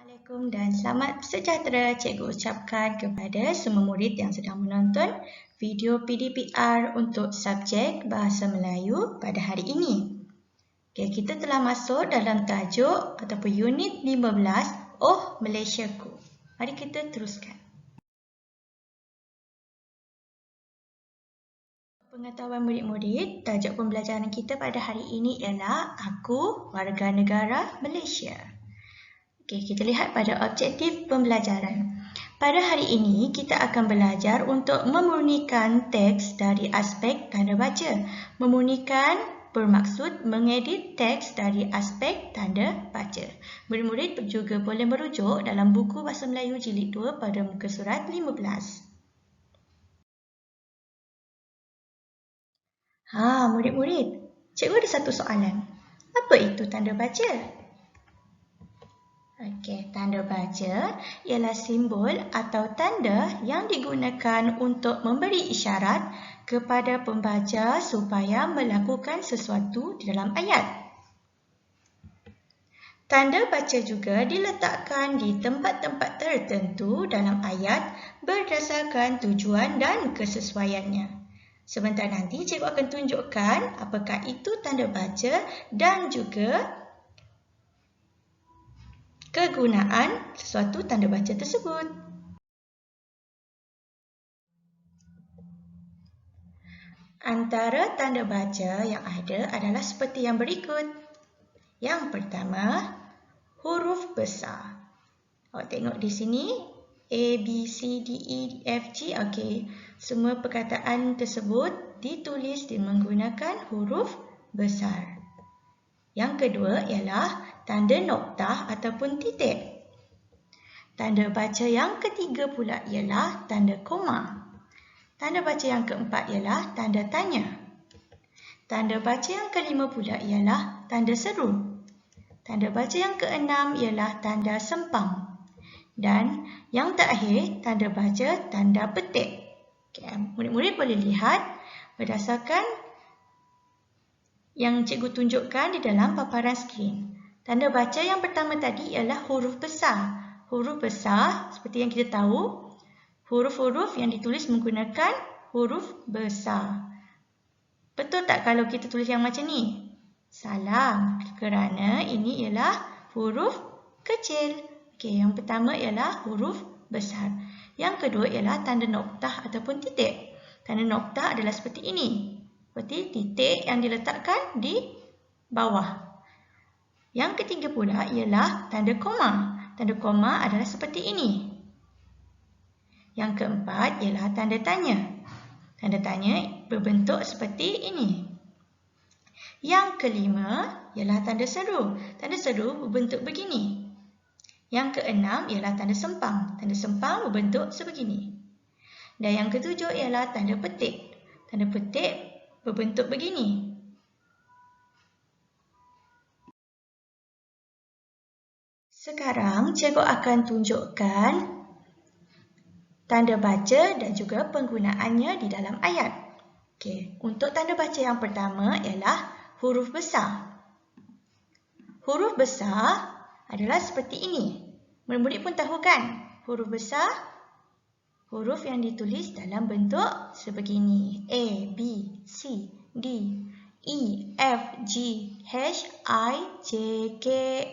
Assalamualaikum dan selamat sejahtera cikgu ucapkan kepada semua murid yang sedang menonton video PDPR untuk subjek Bahasa Melayu pada hari ini. Okay, kita telah masuk dalam tajuk ataupun unit 15, Oh Malaysiaku. Mari kita teruskan. Pengetahuan murid-murid, tajuk pembelajaran kita pada hari ini ialah Aku Warga Negara Malaysia. Okey, kita lihat pada objektif pembelajaran. Pada hari ini, kita akan belajar untuk memurnikan teks dari aspek tanda baca. Memurnikan bermaksud mengedit teks dari aspek tanda baca. Murid-murid juga boleh merujuk dalam buku Bahasa Melayu Jilid 2 pada muka surat 15. Murid-murid, cikgu ada satu soalan. Apa itu tanda baca? Okey, tanda baca ialah simbol atau tanda yang digunakan untuk memberi isyarat kepada pembaca supaya melakukan sesuatu di dalam ayat. Tanda baca juga diletakkan di tempat-tempat tertentu dalam ayat berdasarkan tujuan dan kesesuaiannya. Sebentar nanti cikgu akan tunjukkan apakah itu tanda baca dan juga kegunaan sesuatu tanda baca tersebut. Antara tanda baca yang ada adalah seperti yang berikut. Yang pertama, huruf besar. Awak tengok di sini, A, B, C, D, E, F, G. Okey, semua perkataan tersebut ditulis menggunakan huruf besar. Yang kedua ialah tanda noktah ataupun titik. Tanda baca yang ketiga pula ialah tanda koma. Tanda baca yang keempat ialah tanda tanya. Tanda baca yang kelima pula ialah tanda seru. Tanda baca yang keenam ialah tanda sempang. Dan yang terakhir, tanda baca tanda petik. Okay, murid-murid boleh lihat berdasarkan yang cikgu tunjukkan di dalam paparan skrin. Tanda baca yang pertama tadi ialah huruf besar. Huruf besar, seperti yang kita tahu, huruf-huruf yang ditulis menggunakan huruf besar. Betul tak kalau kita tulis yang macam ni? Salah, kerana ini ialah huruf kecil. Okey, yang pertama ialah huruf besar. Yang kedua ialah tanda noktah ataupun titik. Tanda noktah adalah seperti ini. Seperti titik yang diletakkan di bawah. Yang ketiga pula ialah tanda koma. Tanda koma adalah seperti ini. Yang keempat ialah tanda tanya. Tanda tanya berbentuk seperti ini. Yang kelima ialah tanda seru. Tanda seru berbentuk begini. Yang keenam ialah tanda sempang. Tanda sempang berbentuk sebegini. Dan yang ketujuh ialah tanda petik. Tanda petik berbentuk begini. Sekarang cikgu akan tunjukkan tanda baca dan juga penggunaannya di dalam ayat. Okey, untuk tanda baca yang pertama ialah huruf besar. Huruf besar adalah seperti ini. Murid-murid pun tahu kan? Huruf besar, huruf yang ditulis dalam bentuk sebegini. A, B, C, D, E, F, G, H, I, J, K,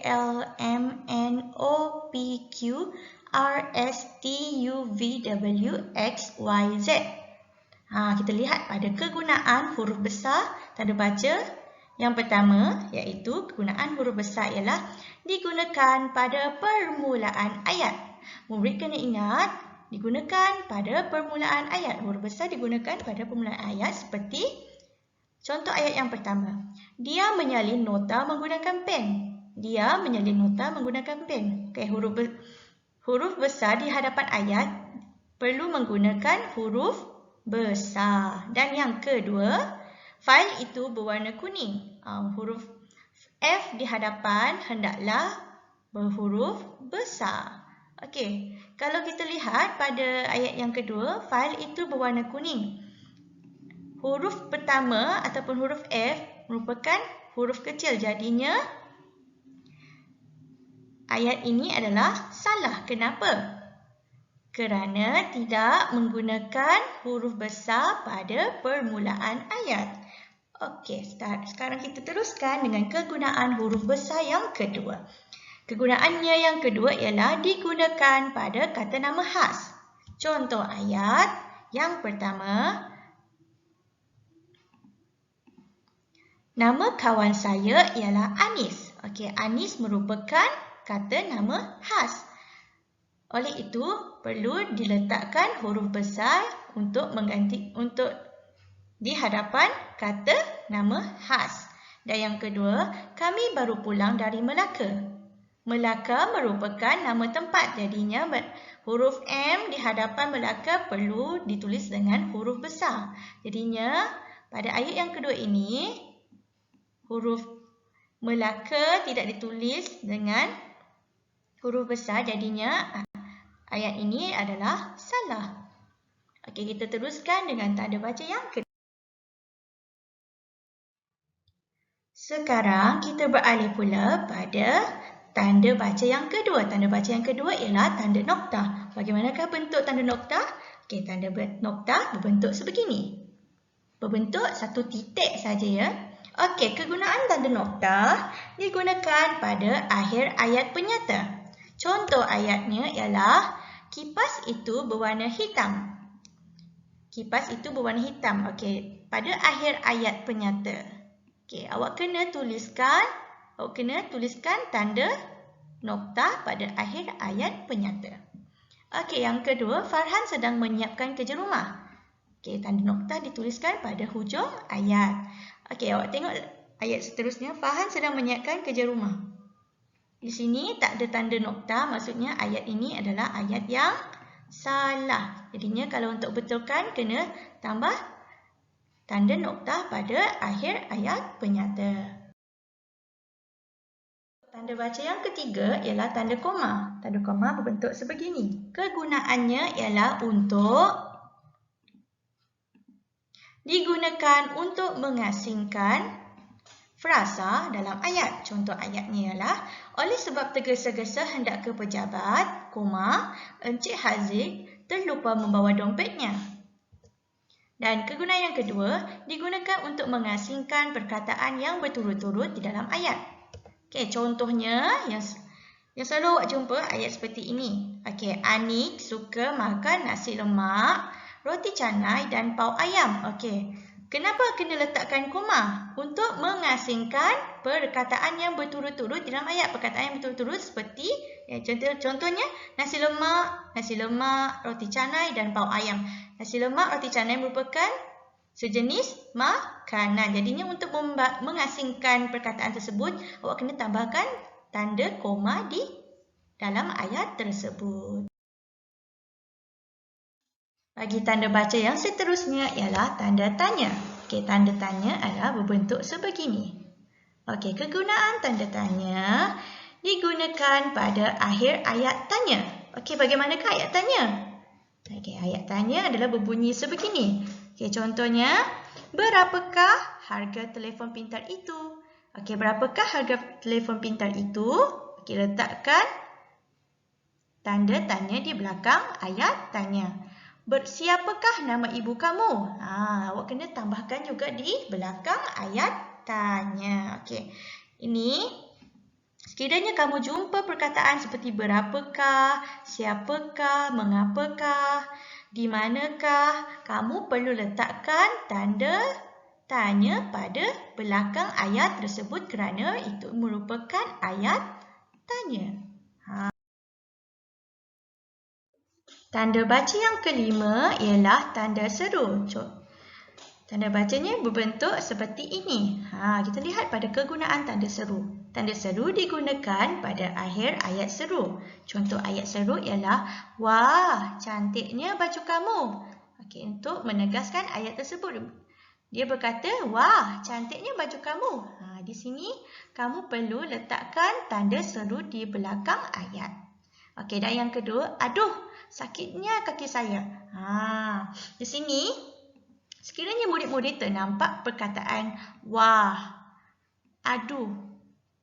L, M, N, O, P, Q, R, S, T, U, V, W, X, Y, Z. Kita lihat pada kegunaan huruf besar tanda baca. Yang pertama iaitu kegunaan huruf besar ialah digunakan pada permulaan ayat. Murid kena ingat digunakan pada permulaan ayat. Huruf besar digunakan pada permulaan ayat seperti contoh ayat yang pertama. Dia menyalin nota menggunakan pen. Dia menyalin nota menggunakan pen. Okay, huruf besar di hadapan ayat perlu menggunakan huruf besar. Dan yang kedua, fail itu berwarna kuning. Huruf F di hadapan hendaklah berhuruf besar. Okey, kalau kita lihat pada ayat yang kedua, fail itu berwarna kuning. Huruf pertama ataupun huruf F merupakan huruf kecil. Jadinya ayat ini adalah salah. Kenapa? Kerana tidak menggunakan huruf besar pada permulaan ayat. Okey, sekarang kita teruskan dengan kegunaan huruf besar yang kedua. Kegunaannya yang kedua ialah digunakan pada kata nama khas. Contoh ayat yang pertama, nama kawan saya ialah Anis. Okey, Anis merupakan kata nama khas. Oleh itu, perlu diletakkan huruf besar untuk di hadapan kata nama khas. Dan yang kedua, kami baru pulang dari Melaka. Melaka merupakan nama tempat, jadinya huruf M di hadapan Melaka perlu ditulis dengan huruf besar. Jadinya, pada ayat yang kedua ini, huruf Melaka tidak ditulis dengan huruf besar, jadinya ayat ini adalah salah. Okey, kita teruskan dengan tanda baca yang kedua. Sekarang kita beralih pula pada tanda baca yang kedua. Tanda baca yang kedua ialah tanda noktah. Bagaimanakah bentuk tanda noktah? Okey, tanda noktah berbentuk sebegini. Berbentuk satu titik saja ya. Okey, kegunaan tanda noktah digunakan pada akhir ayat penyata. Contoh ayatnya ialah kipas itu berwarna hitam. Kipas itu berwarna hitam. Okey, pada akhir ayat penyata. Okey, awak kena tuliskan tanda noktah pada akhir ayat penyata. Okey, yang kedua, Farhan sedang menyiapkan kerja rumah. Okey, tanda noktah dituliskan pada hujung ayat. Okey, awak tengok ayat seterusnya, Farhan sedang menyiapkan kerja rumah. Di sini tak ada tanda noktah, maksudnya ayat ini adalah ayat yang salah. Jadinya kalau untuk betulkan, kena tambah tanda noktah pada akhir ayat penyata. Tanda baca yang ketiga ialah tanda koma. Tanda koma berbentuk sebegini. Kegunaannya ialah digunakan untuk mengasingkan frasa dalam ayat. Contoh ayatnya ialah, oleh sebab tergesa-gesa hendak ke pejabat, Encik Haziq terlupa membawa dompetnya. Dan kegunaan yang kedua, digunakan untuk mengasingkan perkataan yang berturut-turut di dalam ayat. Okey, contohnya yang selalu awak jumpa ayat seperti ini. Okey, Anik suka makan nasi lemak, roti canai dan pau ayam. Okey, kenapa kena letakkan koma? Untuk mengasingkan perkataan yang berturut-turut di dalam ayat. Perkataan yang berturut-turut seperti contohnya nasi lemak, roti canai dan pau ayam. Nasi lemak, roti canai merupakan sejenis makanan. Jadinya untuk mengasingkan perkataan tersebut, awak kena tambahkan tanda koma di dalam ayat tersebut. Bagi tanda baca yang seterusnya ialah tanda tanya. Okey, tanda tanya adalah berbentuk sebegini. Okey, kegunaan tanda tanya digunakan pada akhir ayat tanya. Okey, bagaimanakah ayat tanya? Okey, ayat tanya adalah berbunyi sebegini. Okey, contohnya, berapakah harga telefon pintar itu? Okey, berapakah harga telefon pintar itu? Okey, letakkan tanda tanya di belakang ayat tanya. Siapakah nama ibu kamu? Awak kena tambahkan juga di belakang ayat tanya. Okey, ini sekiranya kamu jumpa perkataan seperti berapakah, siapakah, mengapakah, di manakah, kamu perlu letakkan tanda tanya pada belakang ayat tersebut kerana itu merupakan ayat tanya. Tanda baca yang kelima ialah tanda seru. Tanda bacanya berbentuk seperti ini. Kita lihat pada kegunaan tanda seru. Tanda seru digunakan pada akhir ayat seru. Contoh ayat seru ialah, wah, cantiknya baju kamu. Okey, untuk menegaskan ayat tersebut, dia berkata, wah, cantiknya baju kamu. Di sini, kamu perlu letakkan tanda seru di belakang ayat. Okey, dan yang kedua, aduh, sakitnya kaki saya. Di sini, sekiranya murid-murid ternampak perkataan wah, aduh,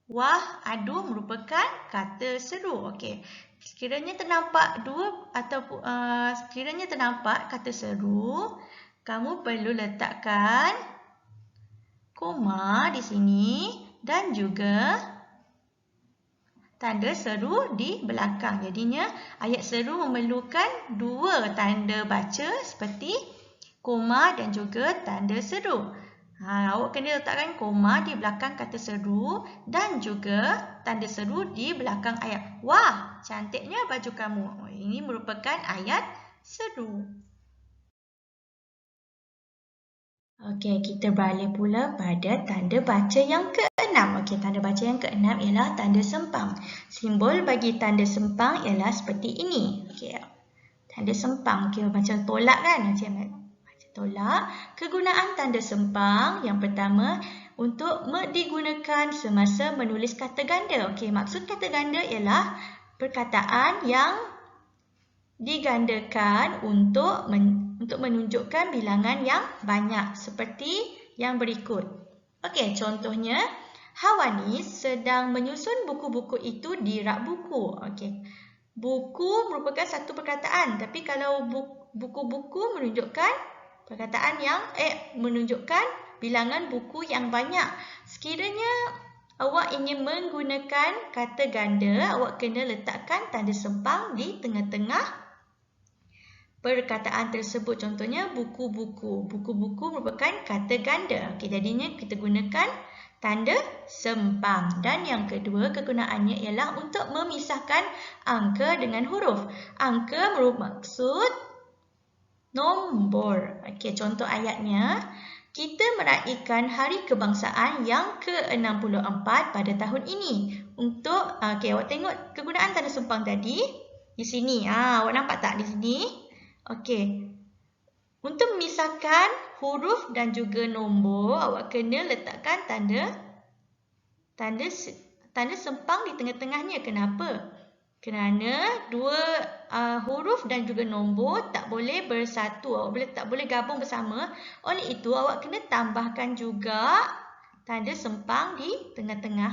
Wah, aduh merupakan kata seru. Okey. Sekiranya terdapat kata seru, kamu perlu letakkan koma di sini dan juga tanda seru di belakang. Jadinya ayat seru memerlukan dua tanda baca seperti koma dan juga tanda seru. Awak kena letakkan koma di belakang kata seru dan juga tanda seru di belakang ayat. Wah, cantiknya baju kamu. Ini merupakan ayat seru. Okey, kita balik pula pada tanda baca yang keenam. Okey, tanda baca yang keenam ialah tanda sempang. Simbol bagi tanda sempang ialah seperti ini. Okey, tanda sempang. Okey, macam tolak kan? Macam tolak. Kegunaan tanda sempang yang pertama untuk digunakan semasa menulis kata ganda. Okey, maksud kata ganda ialah perkataan yang digandakan untuk menunjukkan bilangan yang banyak seperti yang berikut. Okey, contohnya Hawanis sedang menyusun buku-buku itu di rak buku. Okey. Buku merupakan satu perkataan, tapi kalau buku-buku menunjukkan perkataan yang menunjukkan bilangan buku yang banyak. Sekiranya awak ingin menggunakan kata ganda, awak kena letakkan tanda sempang di tengah-tengah perkataan tersebut. Contohnya buku-buku. Buku-buku merupakan kata ganda. Okey, jadinya kita gunakan tanda sempang. Dan yang kedua kegunaannya ialah untuk memisahkan angka dengan huruf. Angka bermaksud nombor. Okey, contoh ayatnya. Kita meraihkan Hari Kebangsaan yang ke-64 pada tahun ini. Okey, awak tengok kegunaan tanda sempang tadi. Di sini. Awak nampak tak di sini? Okey. Untuk memisahkan huruf dan juga nombor, awak kena letakkan tanda sempang di tengah-tengahnya. Kenapa? Kerana dua huruf dan juga nombor tak boleh bersatu. Awak tak boleh gabung bersama. Oleh itu, awak kena tambahkan juga tanda sempang di tengah-tengah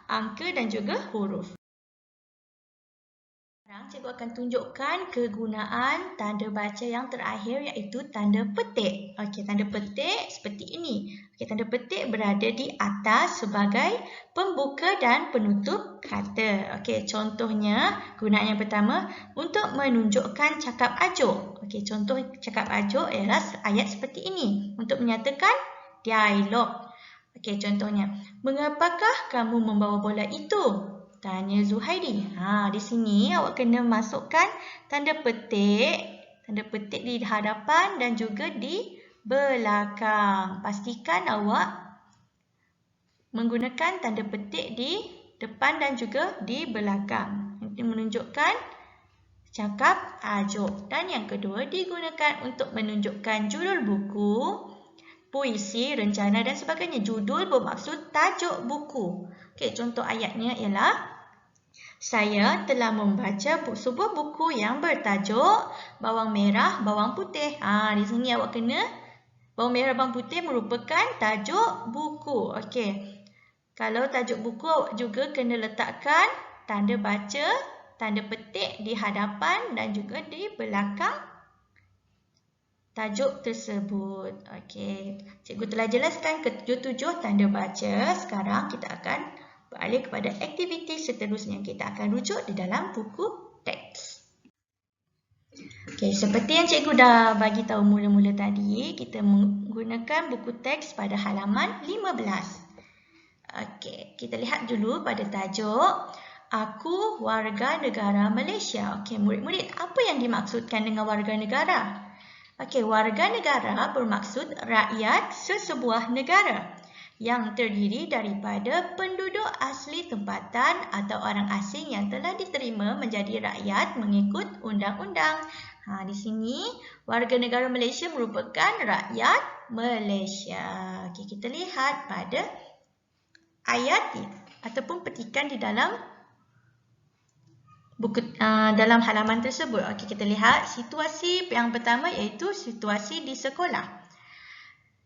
angka dan juga huruf. Sekarang cikgu akan tunjukkan kegunaan tanda baca yang terakhir iaitu tanda petik. Okey, tanda petik seperti ini. Okey, tanda petik berada di atas sebagai pembuka dan penutup kata. Okey, contohnya gunaan yang pertama untuk menunjukkan cakap ajuk. Okey, contoh cakap ajuk ialah ayat seperti ini untuk menyatakan dialog. Okey, contohnya, mengapakah kamu membawa bola itu? Tanya Zuhairi. Di sini awak kena masukkan tanda petik di hadapan dan juga di belakang. Pastikan awak menggunakan tanda petik di depan dan juga di belakang. Ini menunjukkan cakap ajuk. Dan yang kedua digunakan untuk menunjukkan judul buku, puisi, rencana dan sebagainya. Judul bermaksud tajuk buku. Okey, contoh ayatnya ialah saya telah membaca sebuah buku yang bertajuk Bawang Merah, Bawang Putih. Di sini awak kena Bawang Merah, Bawang Putih merupakan tajuk buku. Okey. Kalau tajuk buku awak juga kena letakkan tanda baca, tanda petik di hadapan dan juga di belakang tajuk tersebut. Okey. Cikgu telah jelaskan ketujuh tanda baca. Sekarang kita akan balik kepada aktiviti seterusnya. Kita akan rujuk di dalam buku teks. Okey, seperti yang cikgu dah bagi tahu mula-mula tadi, kita menggunakan buku teks pada halaman 15. Okey, kita lihat dulu pada tajuk Aku Warga Negara Malaysia. Okey, murid-murid, apa yang dimaksudkan dengan warga negara? Okey, warga negara bermaksud rakyat sesebuah negara yang terdiri daripada penduduk asli tempatan atau orang asing yang telah diterima menjadi rakyat mengikut undang-undang. Di sini, warga negara Malaysia merupakan rakyat Malaysia. Okey, kita lihat pada ayat ataupun petikan di dalam dalam halaman tersebut. Okey, kita lihat situasi yang pertama iaitu situasi di sekolah.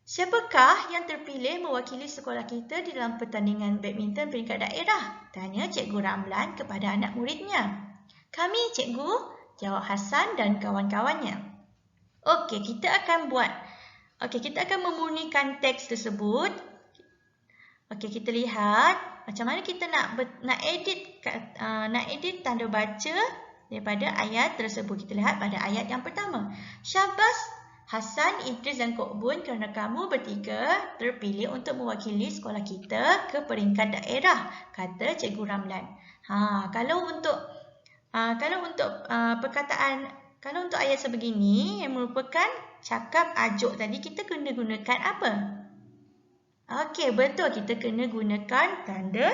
Siapakah yang terpilih mewakili sekolah kita di dalam pertandingan badminton peringkat daerah? Tanya Cikgu Ramlan kepada anak muridnya. Kami, Cikgu, jawab Hasan dan kawan-kawannya. Okey, kita akan memurnikan teks tersebut. Okey, kita lihat macam mana kita nak edit tanda baca daripada ayat tersebut. Kita lihat pada ayat yang pertama. Syabas Hasan, Idris dan Kok Bun kerana kamu bertiga terpilih untuk mewakili sekolah kita ke peringkat daerah, kata Cikgu Ramlan. Kalau untuk ayat sebegini yang merupakan cakap ajuk tadi, kita kena gunakan apa? Okey, betul, kita kena gunakan tanda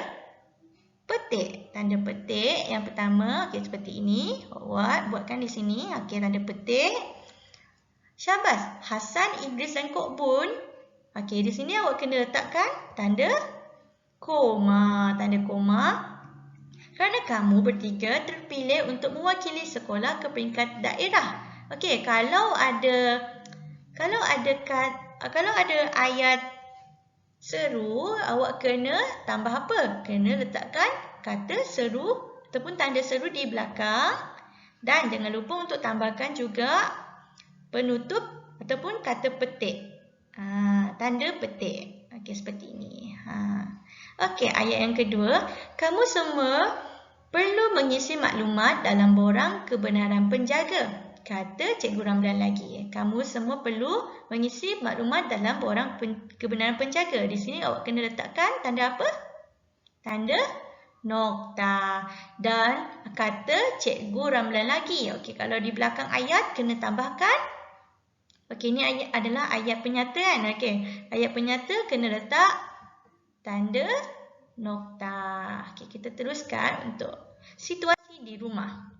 petik. Tanda petik yang pertama, okey, seperti ini. Buatkan di sini. Okey, tanda petik. Syabas, Hasan, Idris dan Kok Bun. Okey, di sini awak kena letakkan tanda koma. Tanda koma. Kerana kamu bertiga terpilih untuk mewakili sekolah ke peringkat daerah. Okey, kalau ada ayat seru, awak kena tambah apa? Kena letakkan kata seru ataupun tanda seru di belakang. Dan jangan lupa untuk tambahkan juga penutup ataupun kata petik. Tanda petik. Okey, seperti ini. Okey, ayat yang kedua. Kamu semua perlu mengisi maklumat dalam borang kebenaran penjaga, kata Cikgu Ramlan lagi. Kamu semua perlu mengisi maklumat dalam borang kebenaran penjaga. Di sini awak kena letakkan tanda apa? Tanda nokta. Dan kata Cikgu Ramlan lagi. Okey, kalau di belakang ayat kena tambahkan. Okey, ini adalah ayat penyata kan? Okey, ayat penyata kena letak tanda nokta. Okey, kita teruskan untuk situasi di rumah.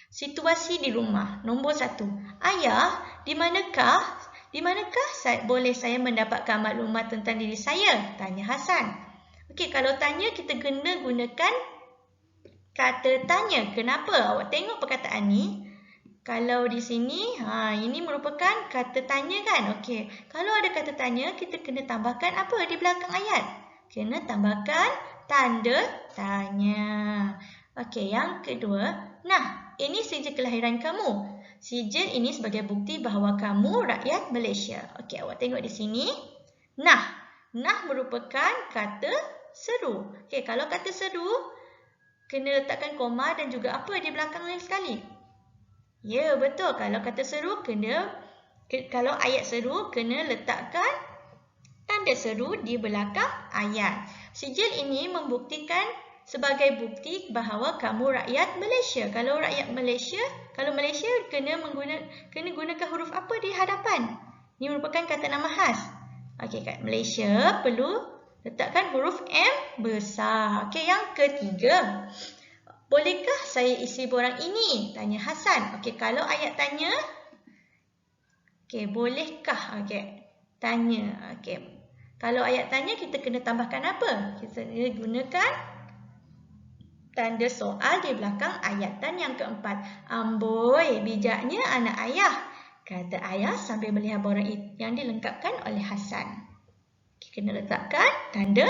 Situasi di rumah. Nombor 1. Ayah, di manakah boleh saya mendapatkan maklumat tentang diri saya? Tanya Hasan. Okey, kalau tanya kita kena gunakan kata tanya. Kenapa? Awak tengok perkataan ni. Kalau di sini, ini merupakan kata tanya kan? Okey, kalau ada kata tanya, kita kena tambahkan apa di belakang ayat? Kena tambahkan tanda tanya. Okey, yang kedua. Nah, ini sijil kelahiran kamu. Sijil ini sebagai bukti bahawa kamu rakyat Malaysia. Okey, awak tengok di sini. Nah merupakan kata seru. Okey, kalau kata seru, kena letakkan koma dan juga apa di belakang lain sekali? Ya, betul. Kalau ayat seru, kena letakkan tanda seru di belakang ayat. Sijil ini membuktikan sebagai bukti bahawa kamu rakyat Malaysia. Kalau Malaysia kena gunakan huruf apa di hadapan? Ini merupakan kata nama khas. Okey, kat Malaysia perlu letakkan huruf M besar. Okey, yang ketiga. Bolehkah saya isi borang ini? Tanya Hasan. Okey, kalau ayat tanya. Okey, bolehkah? Okey, tanya. Okey. Kalau ayat tanya, kita kena tambahkan apa? Kita gunakan tanda soal di belakang ayat. Dan yang keempat. Amboi, bijaknya anak ayah, kata ayah sambil melihat borang yang dilengkapkan oleh Hasan. Okay, kena letakkan tanda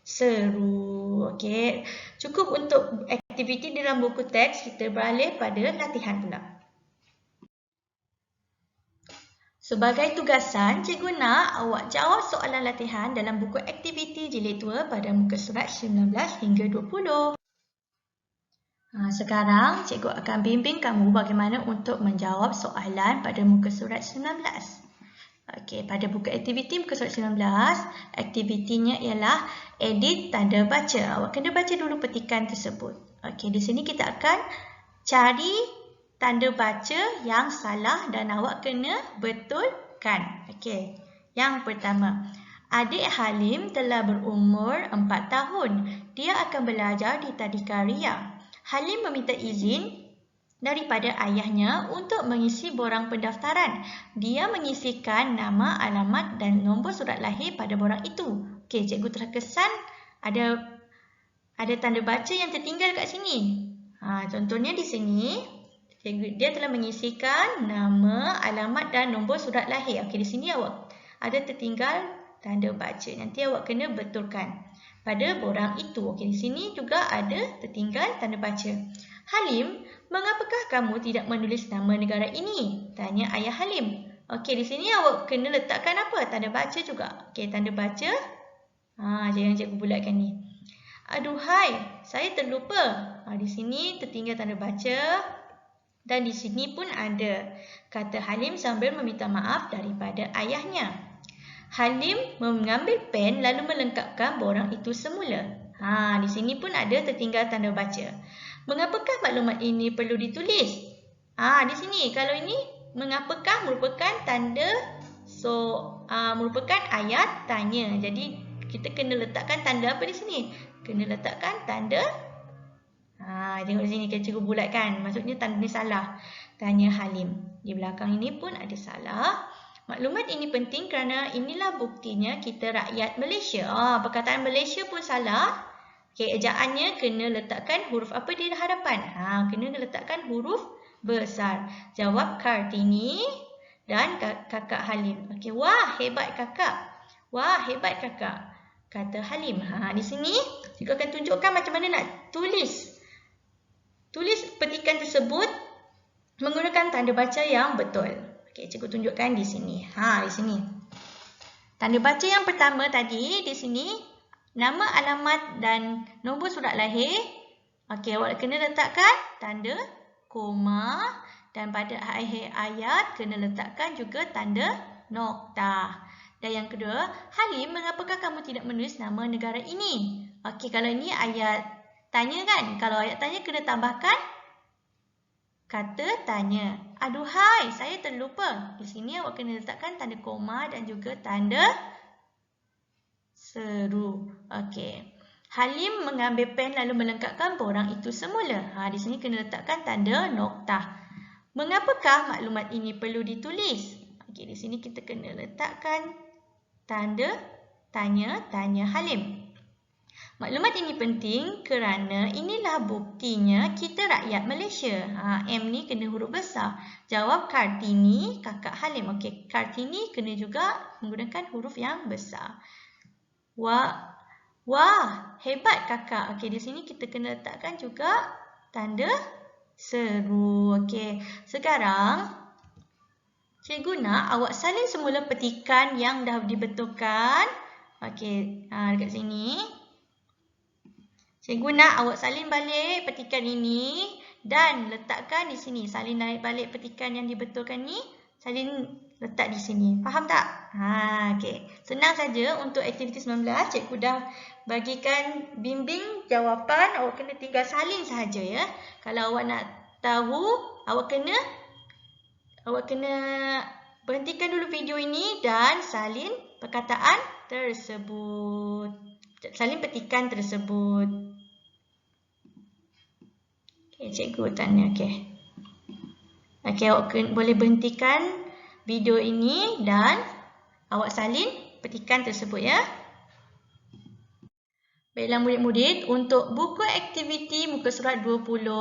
seru. Okey, cukup untuk aktiviti dalam buku teks. Kita beralih pada latihan pula. Sebagai tugasan, cikgu nak awak jawab soalan latihan dalam buku aktiviti jilid 2 pada muka surat 19 hingga 20. Sekarang cikgu akan bimbing kamu bagaimana untuk menjawab soalan pada muka surat 19. Okey, pada buku aktiviti muka surat 19, aktivitinya ialah edit tanda baca. Awak kena baca dulu petikan tersebut. Okey, di sini kita akan cari tanda baca yang salah dan awak kena betulkan. Okey, yang pertama. Adik Halim telah berumur 4 tahun. Dia akan belajar di Tadika Ria. Halim meminta izin daripada ayahnya untuk mengisi borang pendaftaran. Dia mengisikan nama, alamat dan nombor surat lahir pada borang itu. Okey, cikgu terkesan ada tanda baca yang tertinggal kat sini. Contohnya di sini, dia telah mengisikan nama, alamat dan nombor surat lahir. Okey, di sini awak ada tertinggal tanda baca. Nanti awak kena betulkan pada borang itu. Okey, di sini juga ada tertinggal tanda baca. Halim, mengapakah kamu tidak menulis nama negara ini? Tanya ayah Halim. Okey, di sini awak kena letakkan apa? Tanda baca juga. Okey, tanda baca. Yang cikgu bulatkan ni. Aduhai, saya terlupa. Di sini tertinggal tanda baca. Dan di sini pun ada, kata Halim sambil meminta maaf daripada ayahnya. Halim mengambil pen lalu melengkapkan borang itu semula. Di sini pun ada tertinggal tanda baca. Mengapakah maklumat ini perlu ditulis? Di sini, kalau ini mengapakah merupakan tanda, merupakan ayat tanya. Jadi, kita kena letakkan tanda apa di sini? Kena letakkan tanda. Tengok di sini cikgu bulatkan. Maksudnya tanda ni salah. Tanya Halim. Di belakang ini pun ada salah. Maklumat ini penting kerana inilah buktinya kita rakyat Malaysia. Perkataan Malaysia pun salah. Okey, ejaannya kena letakkan huruf apa di hadapan? Kena letakkan huruf besar. Jawab Kartini dan kakak Halim. Okey, wah hebat kakak. Wah hebat kakak, kata Halim. Di sini cikgu akan tunjukkan macam mana nak tulis. Tulis petikan tersebut menggunakan tanda baca yang betul. Okey, cikgu tunjukkan di sini. Di sini. Tanda baca yang pertama tadi di sini nama, alamat dan nombor surat lahir. Okey, awak kena letakkan tanda koma dan pada akhir ayat kena letakkan juga tanda noktah. Dan yang kedua, Halim, mengapakah kamu tidak menulis nama negara ini? Okey, kalau ini ayat tanya kan? Kalau ayat tanya kena tambahkan kata tanya. Aduhai, saya terlupa. Di sini awak kena letakkan tanda koma dan juga tanda seru. Okey. Halim mengambil pen lalu melengkapkan borang itu semula. Di sini kena letakkan tanda noktah. Mengapakah maklumat ini perlu ditulis? Okey, di sini kita kena letakkan tanda tanya Halim. Maklumat ini penting kerana inilah buktinya kita rakyat Malaysia. M ni kena huruf besar. Jawab Kartini, kakak Halim. Okey, Kartini kena juga menggunakan huruf yang besar. Wah, hebat kakak. Okey, di sini kita kena letakkan juga tanda seru. Okey, sekarang cikgu nak awak salin semula petikan yang dah dibetulkan. Okey, dekat sini. Cikgu nak awak salin balik petikan ini dan letakkan di sini. Salin balik petikan yang dibetulkan ni, salin letak di sini. Faham tak? Okey. Senang saja untuk aktiviti 19. Cikgu dah bagikan bimbing jawapan. Awak kena tinggal salin sahaja ya. Kalau awak nak tahu, awak kena berhentikan dulu video ini dan salin perkataan tersebut. Salin petikan tersebut. Okay, cikgu tanya. Okey, awak boleh berhentikan video ini dan awak salin petikan tersebut ya. Baiklah murid-murid, untuk buku aktiviti muka surat 20,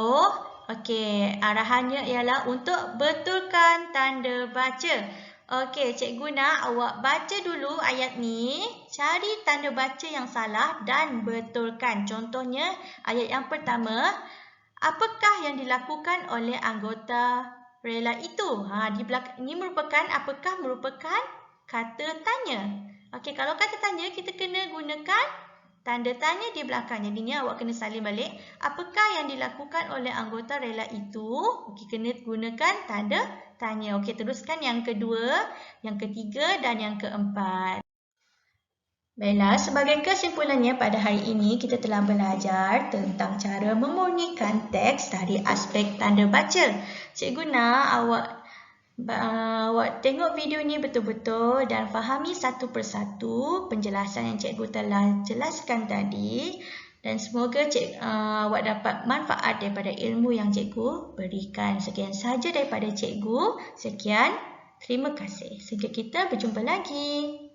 okey, arahannya ialah untuk betulkan tanda baca. Okey, cikgu nak awak baca dulu ayat ni, cari tanda baca yang salah dan betulkan. Contohnya ayat yang pertama, apakah yang dilakukan oleh anggota rela itu? Di belakang ini apakah merupakan kata tanya. Okey, kalau kata tanya kita kena gunakan tanda tanya di belakang. Jadinya awak kena salin balik. Apakah yang dilakukan oleh anggota rela itu? Okey, kena gunakan tanda tanya. Okey, teruskan yang kedua, yang ketiga dan yang keempat. Baiklah, sebagai kesimpulannya pada hari ini kita telah belajar tentang cara memurnikan teks dari aspek tanda baca. Cikgu nak awak tengok video ini betul-betul dan fahami satu persatu penjelasan yang cikgu telah jelaskan tadi dan semoga awak dapat manfaat daripada ilmu yang cikgu berikan. Sekian sahaja daripada cikgu. Sekian, terima kasih. Sehingga kita berjumpa lagi.